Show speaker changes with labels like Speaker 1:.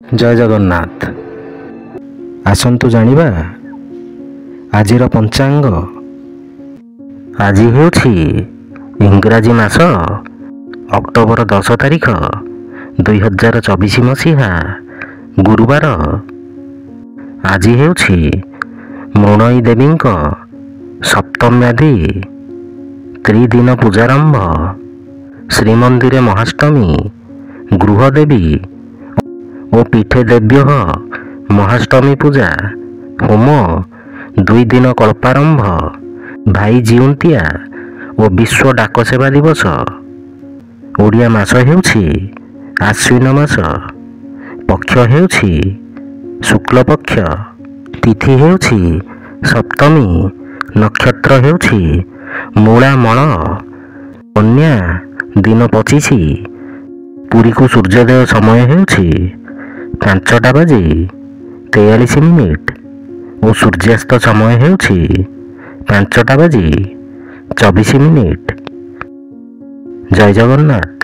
Speaker 1: ଜୟ ଜଗନ୍ନାଥ। ଆସନ୍ତୁ ଜାଣିବା ଆଜିର ପଞ୍ଚାଙ୍ଗ। ଆଜି ହେଉଛି ଇଂରାଜୀ ମାସ ଅକ୍ଟୋବର 10 ତାରିଖ 2024 ମସିହା ଗୁରୁବାର। ଆଜି ହେଉଛି ମୃଣୟୀ ଦେବୀଙ୍କ ସପ୍ତମ୍ୟାଦି ତ୍ରିଦିନ ପୂଜାରମ୍ଭ। ଶ୍ରୀମନ୍ଦିରେ ମହାଷ୍ଟମୀ, ଗୃହଦେବୀ ଓ ପୀଠେ ଦେବ୍ୟଃ ମହାଷ୍ଟମୀ ପୂଜା, ହୋମ, 2 ଦିନ କଳ୍ପାରମ୍ଭ, ଭାଇ ଜିଉନ୍ତିଆ ଓ ବିଶ୍ୱ ଡାକସେବା ଦିବସ। ଓଡ଼ିଆ ମାସ ହେଉଛି ଆଶ୍ୱିନ ମାସ। ପକ୍ଷ ହେଉଛି ଶୁକ୍ଲପକ୍ଷ। ତିଥି ହେଉଛି ସପ୍ତମୀ। ନକ୍ଷତ୍ର ହେଉଛି ମୂଳାମଳ। କନ୍ୟା, ଦିନ 25। ପୁରୀକୁ ସୂର୍ଯ୍ୟୋଦୟ ସମୟ ହେଉଛି 5ଟା ବାଜି 43 ମିନିଟ୍ ଓ ସୂର୍ଯ୍ୟାସ୍ତ ସମୟ ହେଉଛି 5ଟା ବାଜି 24 ମିନିଟ୍। ଜୟ ଜଗନ୍ନାଥ।